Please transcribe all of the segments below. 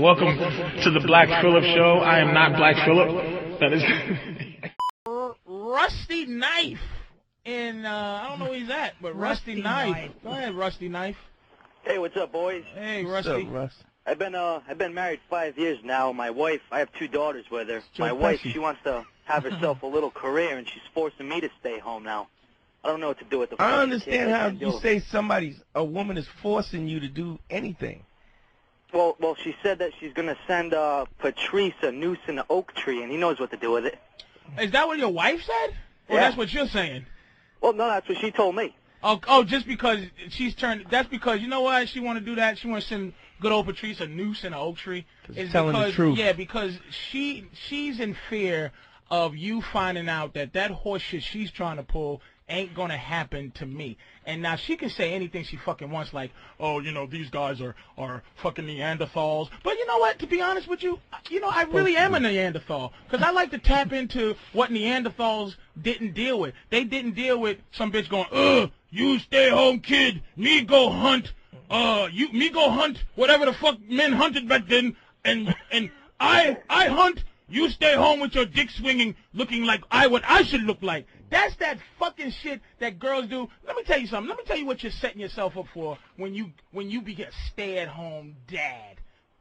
Welcome to the Black Phillip Show. I am not Black Phillip. That is Rusty Knife. And I don't know where he's at, but Rusty Knife. Go ahead, Rusty Knife. Hey, what's up, boys? Hey, Rusty. What's up, Russ? I've been married 5 years now. My wife, I have 2 daughters with her. My wife, she wants to have herself a little career, and she's forcing me to stay home now. I don't know what to do with the. I understand how you say a woman is forcing you to do anything. Well, she said that she's gonna send Patrice a noose in the oak tree, and he knows what to do with it. Is that what your wife said? Or Yeah. that's what you're saying? Well, no, that's what she told me. Oh, just because she's turned. That's because you know why she want to do that. She want to send good old Patrice a noose in an oak tree. It's telling the truth. Yeah, because she's in fear of you finding out that horse shit she's trying to pull ain't gonna happen to me. And now she can say anything she fucking wants, like, oh, you know, these guys are fucking Neanderthals. But you know what? To be honest with you, I really am a Neanderthal. Because I like to tap into what Neanderthals didn't deal with. They didn't deal with some bitch going, you stay home, kid. Me go hunt. Me go hunt whatever the fuck men hunted back then. And I hunt. You stay home with your dick swinging, looking like what I should look like. That's that fucking shit that girls do. Let me tell you something. Let me tell you what you're setting yourself up for when you be a stay-at-home dad.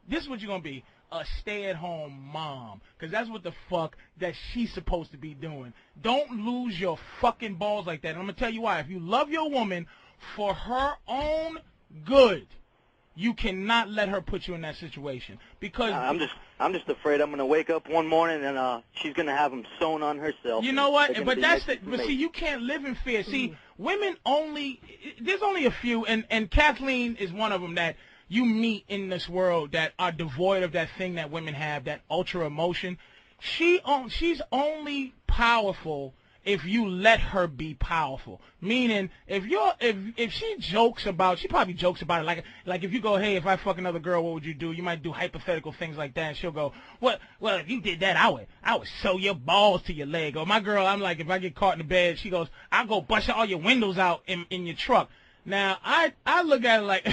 This is what you're going to be, a stay-at-home mom. Because that's what the fuck that she's supposed to be doing. Don't lose your fucking balls like that. And I'm going to tell you why. If you love your woman for her own good, you cannot let her put you in that situation. Because I'm just afraid I'm gonna wake up one morning and she's gonna have them sewn on herself. You know what? But see, you can't live in fear. See, women there's only a few, and Kathleen is one of them that you meet in this world that are devoid of that thing that women have, that ultra emotion. She's only powerful if you let her be powerful. Meaning, if she jokes about, she probably jokes about it like if you go, hey, if I fuck another girl, what would you do? You might do hypothetical things like that, and she'll go, well, if you did that, I would sew your balls to your leg. Or my girl, I'm like, if I get caught in the bed, she goes, I'll go bust all your windows out in your truck. Now, I look at it like,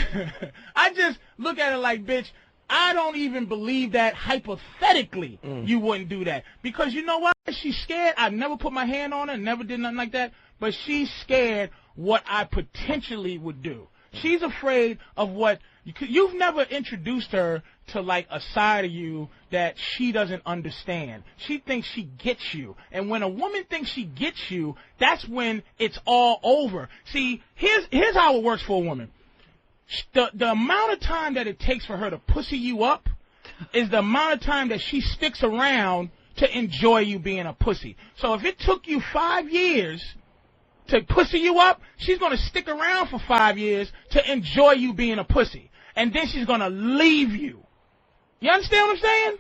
I just look at it like, bitch, I don't even believe that hypothetically you wouldn't do that. Because you know what? She's scared. I never put my hand on her, never did nothing like that. But she's scared what I potentially would do. She's afraid of what you've never introduced her to, like a side of you that she doesn't understand. She thinks she gets you. And when a woman thinks she gets you, that's when it's all over. See, here's how it works for a woman. The amount of time that it takes for her to pussy you up is the amount of time that she sticks around to enjoy you being a pussy. So if it took you 5 years to pussy you up, she's going to stick around for 5 years to enjoy you being a pussy. And then she's going to leave you. You understand what I'm saying?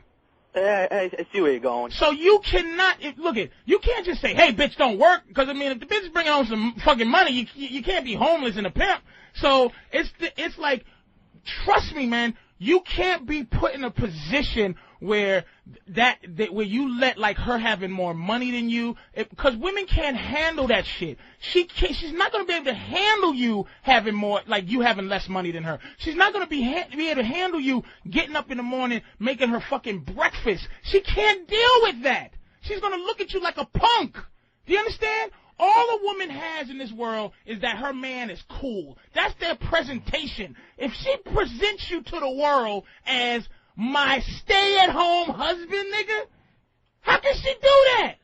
I see where you're going. So you cannot, you can't just say, hey, bitch, don't work. Because, I mean, if the bitch is bringing home some fucking money, you can't be homeless and a pimp. So it's like, trust me, man, you can't be put in a position where where you let like her having more money than you, because women can't handle that shit. She's not going to be able to handle you having more, like you having less money than her. She's not going to be able to handle you getting up in the morning making her fucking breakfast. She can't deal with that. She's going to look at you like a punk. Do you understand? All a woman has in this world is that her man is cool. That's their presentation. If she presents you to the world as my stay-at-home husband, nigga, how can she do that?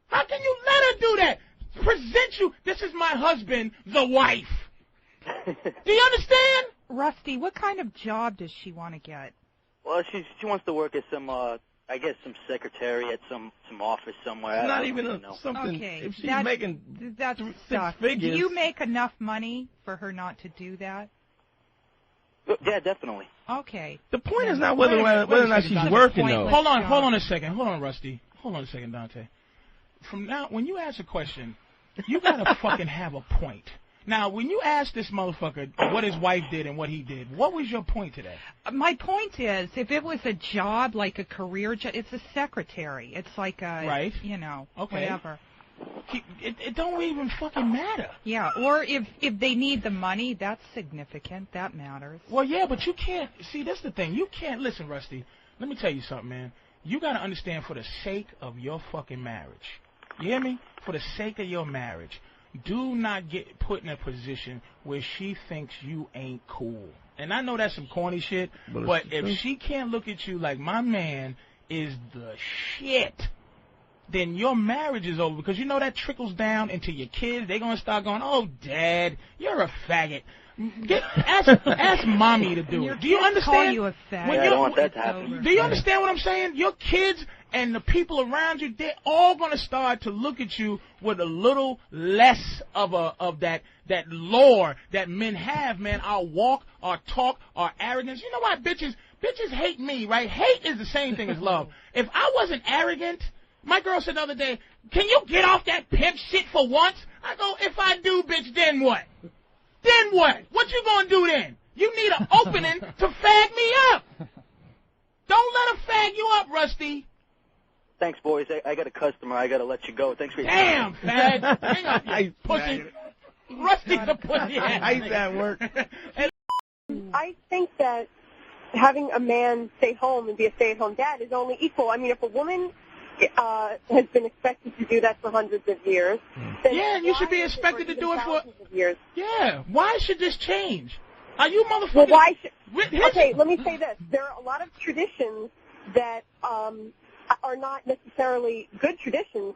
How can you let her do that? Present you, this is my husband, the wife. Do you understand? Rusty, what kind of job does she want to get? Well, she wants to work as some some secretary at some office somewhere. It's not even something. Okay, if she's making that's 6 stuff. figures. Do you make enough money for her not to do that? Yeah, definitely. Okay. The point is not whether or not she's working, though. Hold on a second. Hold on, Rusty. Hold on a second, Dante. From now, when you ask a question, you gotta fucking have a point. Now, when you ask this motherfucker what his wife did and what he did, what was your point to that? My point is, if it was a job, like a career job, it's a secretary. It's like a, right. you know, okay. whatever. It don't even fucking matter. Yeah, or if they need the money, that's significant. That matters. Well, yeah, but you can't. See, that's the thing. You can't. Listen, Rusty, let me tell you something, man. You got to understand, for the sake of your fucking marriage, you hear me? For the sake of your marriage, do not get put in a position where she thinks you ain't cool. And I know that's some corny shit, but if she can't look at you like my man is the shit, then your marriage is over, because you know that trickles down into your kids. They're going to start going, oh, Dad, you're a faggot. Ask Mommy to do it. Do you understand? Call you a faggot. I don't want that to happen. Do you understand what I'm saying? Your kids and the people around you, they're all going to start to look at you with a little less of that lore that men have, man. Our walk, our talk, our arrogance. You know why bitches hate me, right? Hate is the same thing as love. If I wasn't arrogant, my girl said the other day, can you get off that pimp shit for once? I go, if I do, bitch, then what? Then what? What you gonna do then? You need an opening to fag me up. Don't let her fag you up, Rusty. Thanks, boys. I got a customer. I got to let you go. Thanks for your time. Damn, fag. Hang up, you pussy. Rusty's a pussy ass. I used that work. I think that having a man stay home and be a stay-at-home dad is only equal. I mean, if a woman has been expected to do that for hundreds of years, then and you should be expected to do it for years. Yeah. Why should this change? Are you motherfuckers? Well, why should? Okay, let me say this: there are a lot of traditions that are not necessarily good traditions.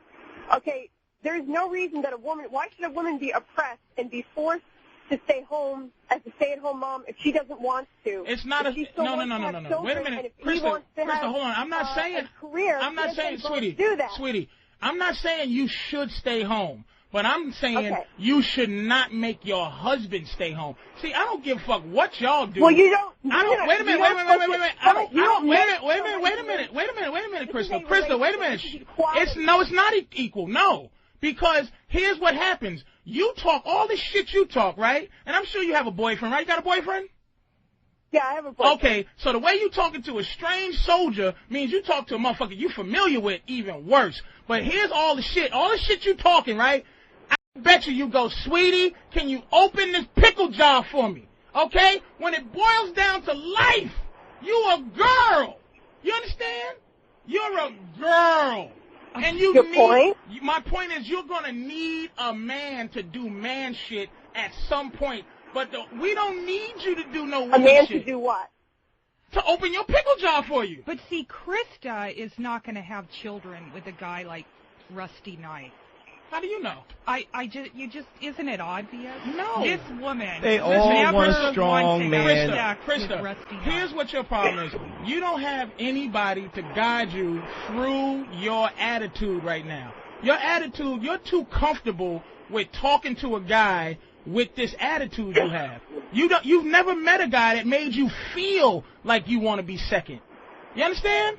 Okay, there's no reason that a woman. Why should a woman be oppressed and be forced to stay home as a stay-at-home mom if she doesn't want to? It's not no. Wait a minute, Krista, hold on. I'm not saying career. I'm not saying, sweetie, I'm not saying you should stay home, but I'm saying you should not make your husband stay home. See, I don't give a fuck what y'all do. Well, you don't. Wait a minute. Wait a minute, Krista. Krista, wait a minute. It's not equal. No. Because here's what happens. You talk all this shit you talk, right? And I'm sure you have a boyfriend, right? You got a boyfriend? Yeah, I have a boyfriend. Okay, so the way you talking to a strange soldier means you talk to a motherfucker you familiar with, even worse. But here's all the shit you talking, right? I bet you go, sweetie, can you open this pickle jar for me? Okay? When it boils down to life, you a girl. You understand? You're a girl. And you my point is, you're going to need a man to do man shit at some point. But we don't need you to do no woman shit. A man to do what? To open your pickle jar for you. But see, Krista is not going to have children with a guy like Rusty Knight. How do you know? Isn't it obvious? No. This woman. They all want strong man. Krista, here's what your problem is. You don't have anybody to guide you through your attitude right now. Your attitude, you're too comfortable with talking to a guy with this attitude you have. You've never met a guy that made you feel like you want to be second. You understand?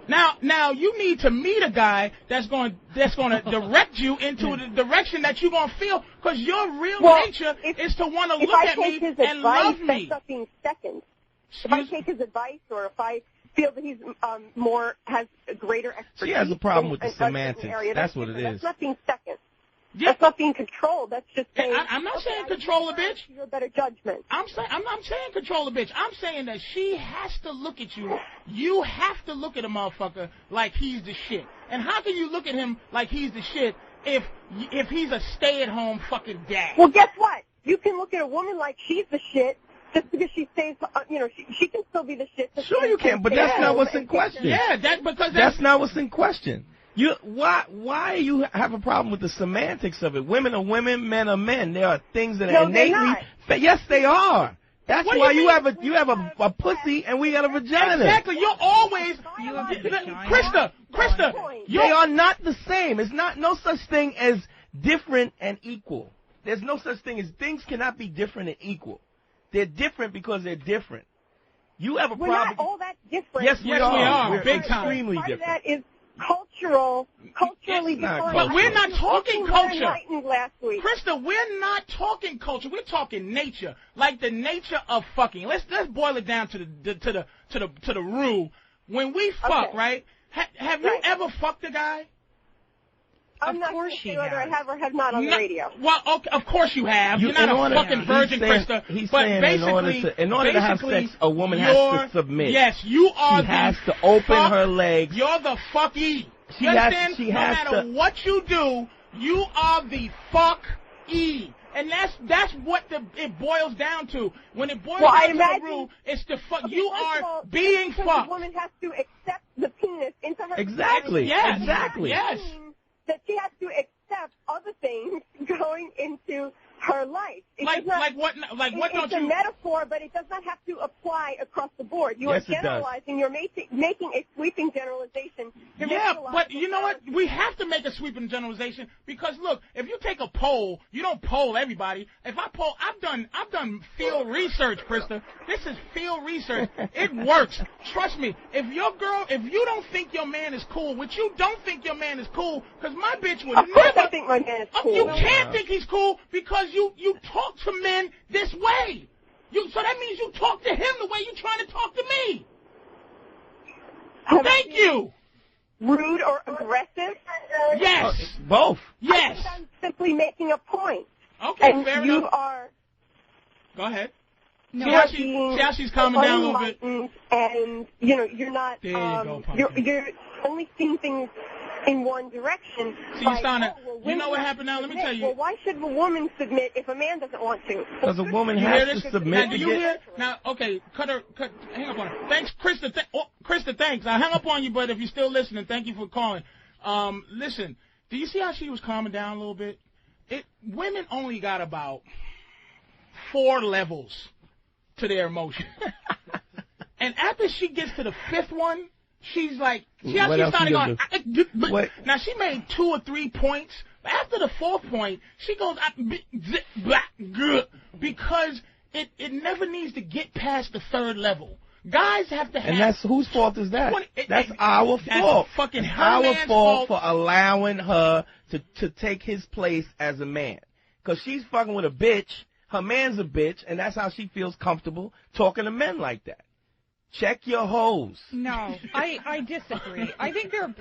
Now you need to meet a guy that's going to direct you into the direction that you're going to feel, because your real nature is to want to look at me and love me. That's not being second. If I take his advice, or if I feel that he's has a greater expertise. She has a problem with the semantics. That's what it is. That's not being second. Yeah. That's not being controlled. That's just saying. I'm not saying control a bitch. You're a better judgment. I'm not saying control a bitch. I'm saying that she has to look at you. You have to look at a motherfucker like he's the shit. And how can you look at him like he's the shit if he's a stay-at-home fucking dad? Well, guess what? You can look at a woman like she's the shit just because she stays. She can still be the shit. Sure, you can, but that's not what's in question. Yeah, that's not what's in question. Why you have a problem with the semantics of it? Women are women, men are men. There are things that are innately. Yes, they are. That's why you have a pussy and we got a vagina. Exactly. You're always Krista. They are not the same. It's not no such thing as different and equal. There's no such thing as things cannot be different and equal. They're different because they're different. You have a problem. We're not all that different. Yes, we are. We're big time. Extremely different. That is culturally different. But we're not talking culture. Last week. Krista, we're not talking culture. We're talking nature, like the nature of fucking. Let's boil it down to the rule. When we fuck, right? Have you ever fucked a guy? I'm not going to say whether I have or have not on the radio. Well, okay, of course you have. You're not a fucking virgin, Krista. He's but saying basically, in order to have sex, a woman has to submit. Yes, you are. She has to open her legs. You're the fuck-e. You understand? No matter what you do, you are the fuck-e. And that's what it boils down to. When it boils down to the rule, it's the fuck. Okay, you are being fucked. The woman has to accept the penis into her. Exactly. Yes. Exactly. Yes. That she has to accept other things going into her life. Like what don't you? It's a metaphor, but it does not have to apply across the board. You are generalizing. You're making a sweeping generalization. But you know what? We have to make a sweeping generalization because look, if you take a poll, you don't poll everybody. If I poll, I've done field research, Krista. This is field research. It works. Trust me. If you don't think your man is cool, which you don't think your man is cool, because my bitch would never. Of course I think my man is cool. You can't think he's cool because you talk to men this way. So that means you talk to him the way you're trying to talk to me. Thank you. Rude or aggressive? Yes. Both. Yes. I'm simply making a point. Okay, and fair you enough. are. Go ahead. No, see how she's calming down a little bit. And you're not. There you go, you're only seeing things in one direction. See, you know what happened now? Let me tell you. Well, why should a woman submit if a man doesn't want to? Because a woman has to submit. Now, do you hear? Now, okay, hang up on her. Thanks, Krista. Krista, thanks. I hung up on you, but if you're still listening, thank you for calling. Listen, do you see how she was calming down a little bit? Women only got about 4 levels to their emotion. And after she gets to the 5th one, she's like, she's starting on. Now, she made 2 or 3 points. But after the 4th point, she goes, because it never needs to get past the 3rd level. Guys have to have. And that's whose fault is that? That's our fault. Fucking our fault for allowing her to take his place as a man. Because she's fucking with a bitch. Her man's a bitch, and that's how she feels comfortable talking to men like that. Check your hoes. No, I disagree. I think there are